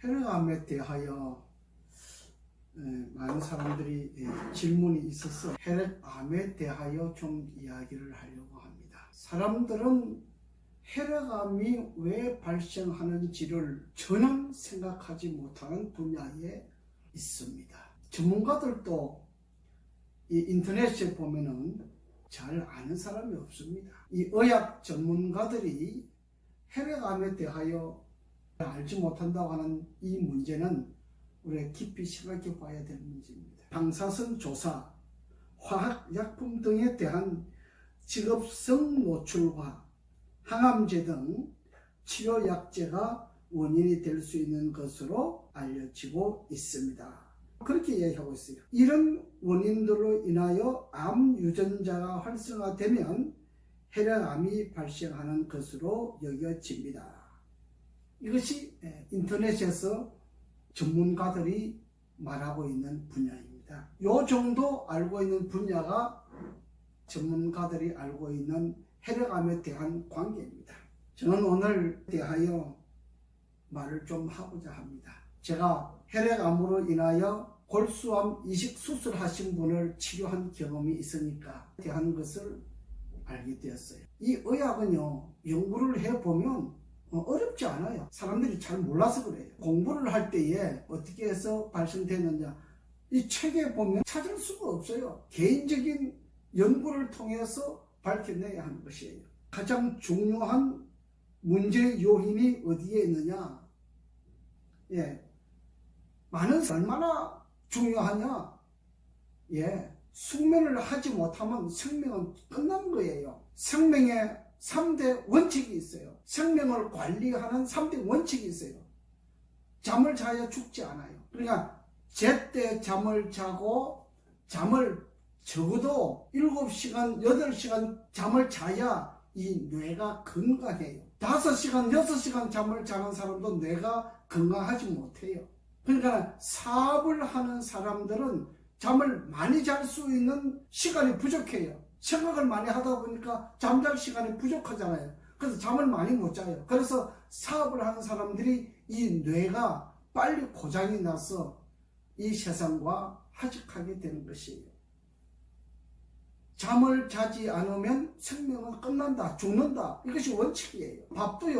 혈액암에 대하여 많은 사람들이 질문이 있어서 혈액암에 대하여 좀 이야기를 하려고 합니다. 사람들은 혈액암이 왜 발생하는지를 전혀 생각하지 못하는 분야에 있습니다. 전문가들도 이 인터넷에 보면은 잘 아는 사람이 없습니다. 이 의학 전문가들이 혈액암에 대하여 알지 못한다고 하는 이 문제는 우리가 깊이 생각해 봐야 될 문제입니다. 방사선 조사, 화학약품 등에 대한 직업성 노출과 항암제 등 치료약제가 원인이 될 수 있는 것으로 알려지고 있습니다. 그렇게 이야기하고 있어요. 이런 원인들로 인하여 암 유전자가 활성화되면 혈액암이 발생하는 것으로 여겨집니다. 이것이 인터넷에서 전문가들이 말하고 있는 분야입니다. 이 정도 알고 있는 분야가 전문가들이 알고 있는 혈액암에 대한 관계입니다. 저는 오늘 대하여 말을 좀 하고자 합니다. 제가 혈액암으로 인하여 골수암 이식 수술하신 분을 치료한 경험이 있으니까 대한 것을 알게 되었어요. 이 의학은요, 연구를 해보면 어렵지 않아요. 사람들이 잘 몰라서 그래요. 공부를 할 때에 어떻게 해서 발생되느냐, 이 책에 보면 찾을 수가 없어요. 개인적인 연구를 통해서 밝혀내야 하는 것이에요. 가장 중요한 문제 요인이 어디에 있느냐? 많은 얼마나 중요하냐? 숙면을 하지 못하면 생명은 끝난 거예요. 생명의 3대 원칙이 있어요. 생명을 관리하는 3대 원칙이 있어요. 잠을 자야 죽지 않아요. 그러니까 제때 잠을 자고 잠을 적어도 7시간, 8시간 잠을 자야 이 뇌가 건강해요. 5시간, 6시간 잠을 자는 사람도 뇌가 건강하지 못해요. 그러니까 사업을 하는 사람들은 잠을 많이 잘 수 있는 시간이 부족해요. 생각을 많이 하다 보니까 잠잘 시간이 부족하잖아요. 그래서 잠을 많이 못 자요. 그래서 사업을 하는 사람들이 이 뇌가 빨리 고장이 나서 이 세상과 하직하게 되는 것이에요. 잠을 자지 않으면 생명은 끝난다, 죽는다. 이것이 원칙이에요. 밥도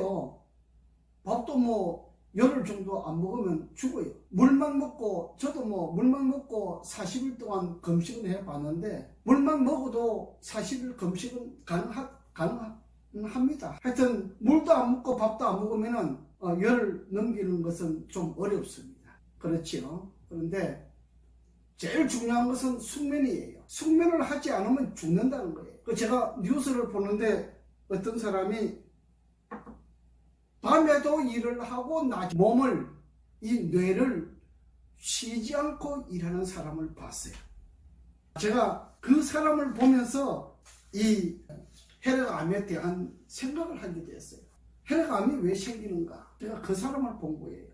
열흘 정도 안 먹으면 죽어요. 물만 먹고, 저도 물만 먹고 40일 동안 금식을 해봤는데, 물만 먹어도 40일 금식은 가능합니다. 하여튼, 물도 안 먹고 밥도 안 먹으면은, 열을 넘기는 것은 좀 어렵습니다. 그렇지요. 그런데, 제일 중요한 것은 숙면이에요. 숙면을 하지 않으면 죽는다는 거예요. 제가 뉴스를 보는데, 어떤 사람이 밤에도 일을 하고 몸을, 이 뇌를 쉬지 않고 일하는 사람을 봤어요. 제가 그 사람을 보면서 이 혈액암에 대한 생각을 하게 되었어요. 혈액암이 왜 생기는가? 제가 그 사람을 본 거예요.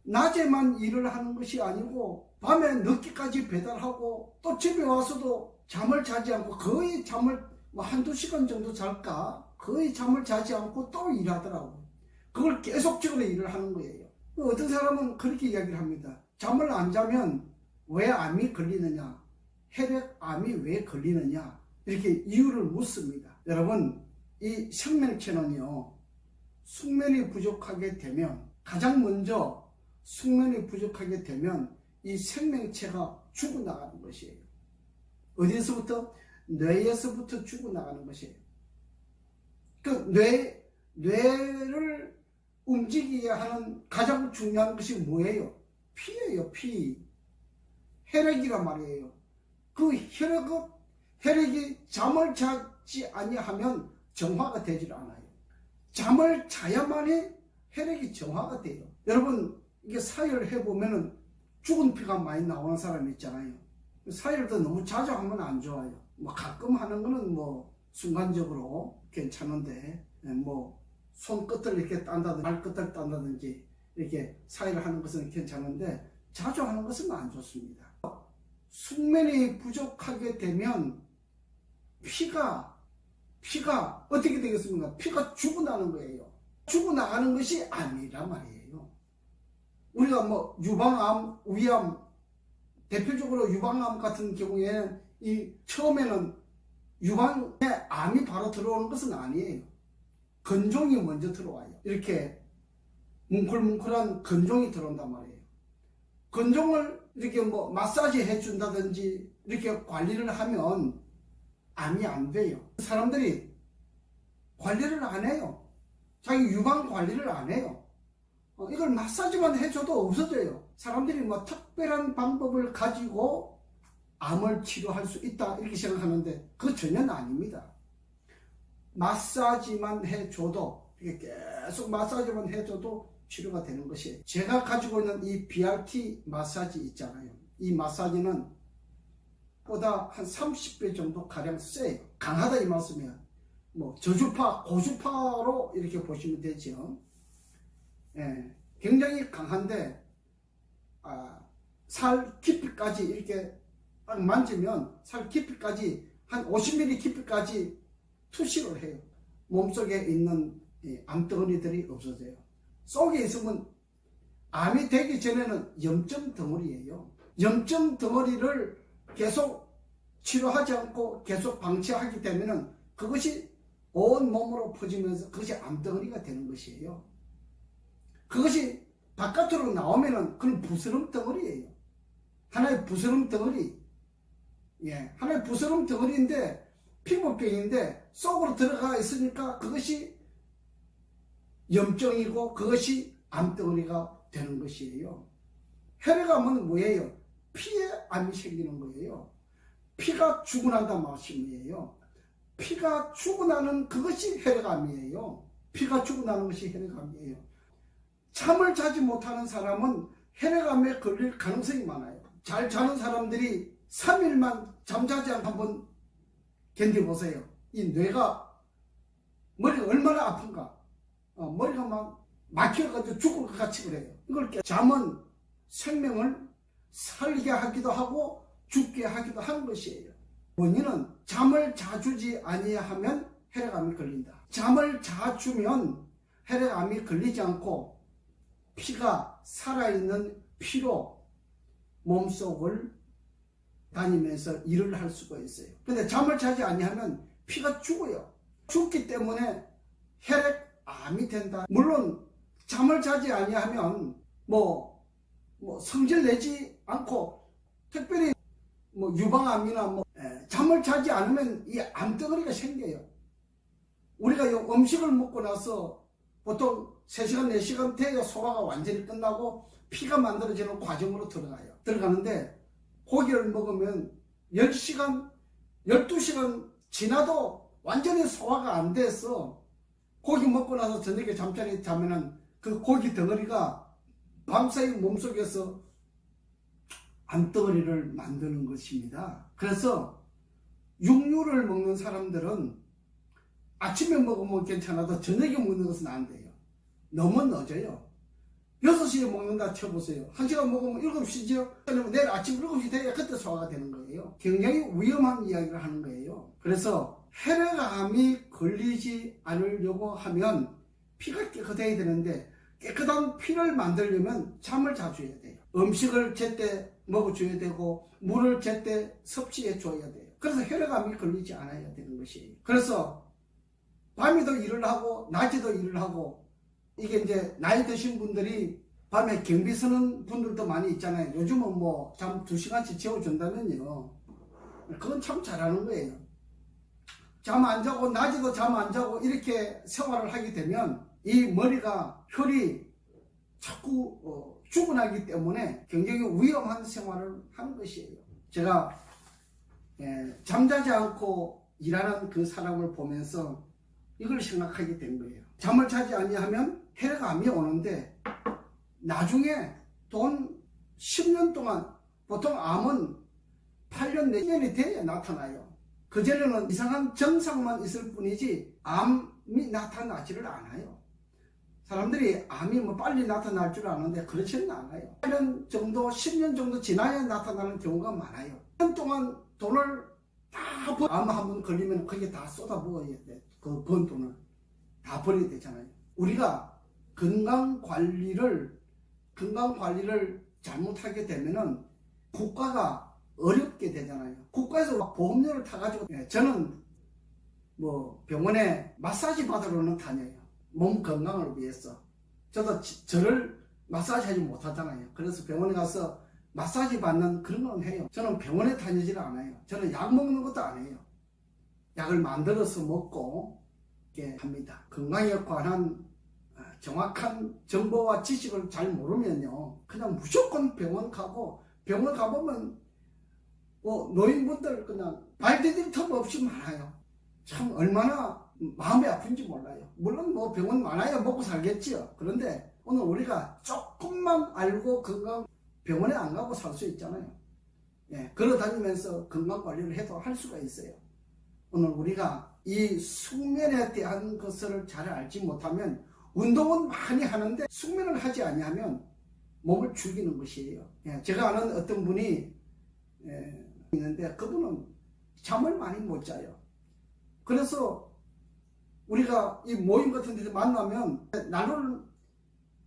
낮에만 일을 하는 것이 아니고 밤에 늦게까지 배달하고 또 집에 와서도 잠을 자지 않고 거의 잠을 한두 시간 정도 잘까? 거의 잠을 자지 않고 또 일하더라고요. 그걸 계속적으로 일을 하는 거예요. 어떤 사람은 그렇게 이야기를 합니다. 잠을 안 자면 왜 암이 걸리느냐? 혈액암이 왜 걸리느냐? 이렇게 이유를 묻습니다. 여러분, 이 생명체는요, 숙면이 부족하게 되면, 가장 먼저 숙면이 부족하게 되면 이 생명체가 죽어나가는 것이에요. 어디서부터? 뇌에서부터 죽어나가는 것이에요. 그 뇌를 움직이게 하는 가장 중요한 것이 뭐예요? 피예요, 피. 혈액이란 말이에요. 그 혈액이 잠을 자지 아니하면 정화가 되질 않아요. 잠을 자야만이 혈액이 정화가 돼요. 여러분, 이게 사혈을 해보면은 죽은 피가 많이 나오는 사람이 있잖아요. 사혈도 너무 자주 하면 안 좋아요. 가끔 하는 거는 순간적으로 괜찮은데, 손끝을 이렇게 딴다든지 발끝을 딴다든지 이렇게 사이를 하는 것은 괜찮은데 자주 하는 것은 안 좋습니다. 숙면이 부족하게 되면 피가 어떻게 되겠습니까? 피가 죽어나는 거예요. 죽어나가는 것이 암이란 말이에요. 우리가 뭐 유방암, 위암, 대표적으로 유방암 같은 경우에는 이 처음에는 유방에 암이 바로 들어오는 것은 아니에요. 근종이 먼저 들어와요. 이렇게 뭉클뭉클한 근종이 들어온단 말이에요. 근종을 이렇게 뭐 마사지 해준다든지 이렇게 관리를 하면 암이 안 돼요. 사람들이 관리를 안 해요. 자기 유방 관리를 안 해요. 이걸 마사지만 해줘도 없어져요. 사람들이 뭐 특별한 방법을 가지고 암을 치료할 수 있다 이렇게 생각하는데 그거 전혀 아닙니다. 마사지만 해줘도, 이렇게 계속 마사지만 해줘도 치료가 되는 것이에요. 제가 가지고 있는 이 BRT 마사지 있잖아요. 이 마사지는 보다 한 30배 정도 가량 세요. 강하다 이 말씀이에요. 뭐 저주파, 고주파로 이렇게 보시면 되죠. 예, 굉장히 강한데 살 깊이까지 이렇게 딱 만지면 살 깊이까지 한 50mm 깊이까지 투시를 해요. 몸속에 있는 암덩어리들이 없어져요. 속에 있으면 암이 되기 전에는 염증 덩어리예요. 염증 덩어리를 계속 치료하지 않고 계속 방치하기 때문에 그것이 온 몸으로 퍼지면서 그것이 암덩어리가 되는 것이에요. 그것이 바깥으로 나오면은 그건 부스럼 덩어리예요. 하나의 부스럼 덩어리. 예, 하나의 부스럼 덩어리인데 피부병인데 속으로 들어가 있으니까 그것이 염증이고 그것이 암덩어리가 되는 것이에요. 혈액암은 뭐예요? 피에 암이 생기는 거예요. 피가 죽어난다는 말씀이에요. 피가 죽어나는 그것이 혈액암이에요. 피가 죽어나는 것이 혈액암이에요. 잠을 자지 못하는 사람은 혈액암에 걸릴 가능성이 많아요. 잘 자는 사람들이 3일만 잠자지 않고 한번 견뎌보세요. 이 뇌가, 머리가 얼마나 아픈가. 머리가 막 막혀가지고 죽을 것 같이 그래요. 이걸 잠은 생명을 살게 하기도 하고 죽게 하기도 하는 것이에요. 원인은 잠을 자주지 아니하면 혈액암이 걸린다. 잠을 자주면 혈액암이 걸리지 않고 피가 살아있는 피로 몸속을 다니면서 일을 할 수가 있어요. 근데 잠을 자지 아니하면 피가 죽어요. 죽기 때문에 혈액암이 된다. 물론 잠을 자지 아니하면 뭐 성질 내지 않고 특별히 유방암이나 잠을 자지 않으면 이 암덩어리가 생겨요. 우리가 음식을 먹고 나서 보통 3시간, 4시간 돼야 소화가 완전히 끝나고 피가 만들어지는 과정으로 들어가는데 고기를 먹으면 10시간, 12시간 지나도 완전히 소화가 안 돼서 고기 먹고 나서 저녁에 잠자리에 자면은 그 고기 덩어리가 밤사이 몸속에서 암덩어리를 만드는 것입니다. 그래서 육류를 먹는 사람들은 아침에 먹으면 괜찮아도 저녁에 먹는 것은 안 돼요. 너무 늦어요. 6시에 먹는다 쳐보세요. 1시간 먹으면 7시죠? 내일 아침 7시 돼야 그때 소화가 되는 거예요. 굉장히 위험한 이야기를 하는 거예요. 그래서 혈액암이 걸리지 않으려고 하면 피가 깨끗해야 되는데 깨끗한 피를 만들려면 잠을 자주 해야 돼요. 음식을 제때 먹어줘야 되고 물을 제때 섭취해 줘야 돼요. 그래서 혈액암이 걸리지 않아야 되는 것이에요. 그래서 밤에도 일을 하고 낮에도 일을 하고 이게 이제 나이 드신 분들이 밤에 경비 서는 분들도 많이 있잖아요. 요즘은 잠 2시간씩 재워준다면요. 그건 참 잘하는 거예요. 잠 안 자고 낮에도 잠 안 자고 이렇게 생활을 하게 되면 이 머리가 혈이 자꾸 죽어나기 때문에 굉장히 위험한 생활을 하는 것이에요. 제가 잠자지 않고 일하는 그 사람을 보면서 이걸 생각하게 된 거예요. 잠을 자지 아니하면 혈액암이 오는데 나중에 돈 10년 동안 보통 암은 8년 내년이 돼야 나타나요. 그전에는 이상한 증상만 있을 뿐이지 암이 나타나지를 않아요. 사람들이 암이 빨리 나타날 줄 아는데 그렇지는 않아요. 8년 정도 10년 정도 지나야 나타나는 경우가 많아요. 1년 동안 돈을 다 암 한 번 걸리면 그게 다 쏟아부어야 돼. 그 번 돈을 다 버려야 되잖아요. 우리가 건강 관리를 건강관리를 잘못하게 되면은 국가가 어렵게 되잖아요. 국가에서 보험료를 타가지고, 저는 뭐 병원에 마사지 받으러는 다녀요. 몸 건강을 위해서. 저도 저를 마사지 하지 못하잖아요. 그래서 병원에 가서 마사지 받는 그런 건 해요. 저는 병원에 다니지를 않아요. 저는 약 먹는 것도 안 해요. 약을 만들어서 먹고 이렇게 합니다. 건강에 관한 정확한 정보와 지식을 잘 모르면요, 그냥 무조건 병원 가고, 병원 가보면 노인분들 그냥 발 디딜 틈 없이 많아요. 참 얼마나 마음이 아픈지 몰라요. 물론 뭐 병원 많아야 먹고 살겠지요. 그런데 오늘 우리가 조금만 알고 건강, 병원에 안 가고 살 수 있잖아요. 걸어 다니면서 건강 관리를 해도 할 수가 있어요. 오늘 우리가 이 숙면에 대한 것을 잘 알지 못하면 운동은 많이 하는데 숙면을 하지 아니하면 몸을 죽이는 것이에요. 제가 아는 어떤 분이 있는데 그분은 잠을 많이 못 자요. 그래서 우리가 이 모임 같은 데서 만나면 난로를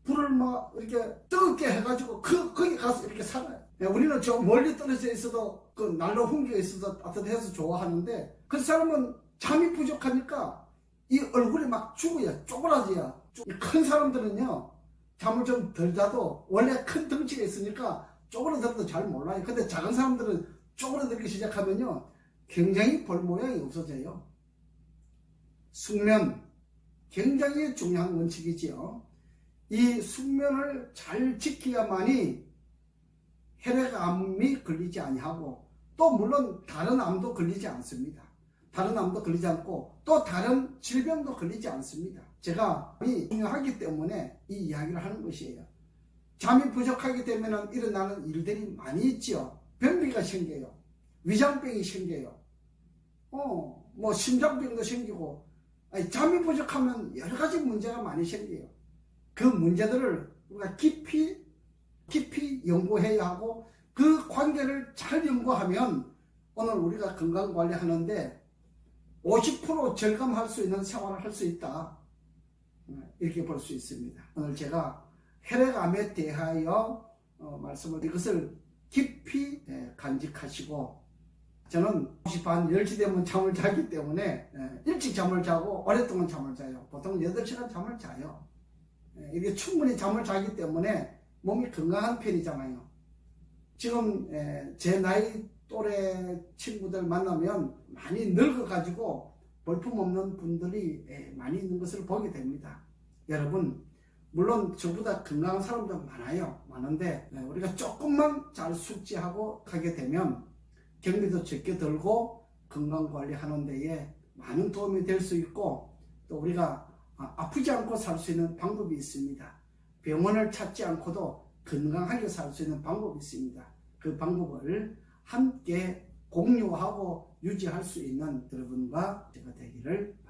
불을 막 이렇게 뜨겁게 해가지고 거기 가서 이렇게 살아요. 우리는 저 멀리 떨어져 있어도 그 난로 훈계에 있어서 따뜻해서 좋아하는데 그 사람은 잠이 부족하니까 이 얼굴이 막 죽어요. 쪼그라져요. 큰 사람들은요 잠을 좀 덜 자도 원래 큰 덩치가 있으니까 쪼그라들어도 잘 몰라요. 근데 작은 사람들은 쪼그라들기 시작하면요 굉장히 볼 모양이 없어져요. 숙면 굉장히 중요한 원칙이지요. 이 숙면을 잘 지켜야만이 혈액암이 걸리지 아니하고 또 물론 다른 암도 걸리지 않습니다. 다른 암도 걸리지 않고 또 다른 질병도 걸리지 않습니다. 제가 이 중요하기 때문에 이 이야기를 하는 것이에요. 잠이 부족하게 되면 일어나는 일들이 많이 있지요. 변비가 생겨요. 위장병이 생겨요. 뭐 심장병도 생기고 잠이 부족하면 여러 가지 문제가 많이 생겨요. 그 문제들을 우리가 깊이 연구해야 하고 그 관계를 잘 연구하면 오늘 우리가 건강관리 하는데 50% 절감할 수 있는 생활을 할 수 있다. 이렇게 볼 수 있습니다. 오늘 제가 혈액암에 대하여 말씀을 이것을 깊이 간직하시고 저는 9시 반 10시 되면 잠을 자기 때문에 일찍 잠을 자고 오랫동안 잠을 자요. 보통 8시간 잠을 자요. 이게 충분히 잠을 자기 때문에 몸이 건강한 편이잖아요. 지금 제 나이 또래 친구들 만나면 많이 늙어가지고 볼품없는 분들이 많이 있는 것을 보게 됩니다. 여러분 물론 저보다 건강한 사람도 많은데 우리가 조금만 잘 숙지하고 가게 되면 경비도 적게 들고 건강관리 하는 데에 많은 도움이 될 수 있고 또 우리가 아프지 않고 살 수 있는 방법이 있습니다. 병원을 찾지 않고도 건강하게 살 수 있는 방법이 있습니다. 그 방법을 함께 공유하고 유지할 수 있는 여러분과 제가 되기를 바랍니다.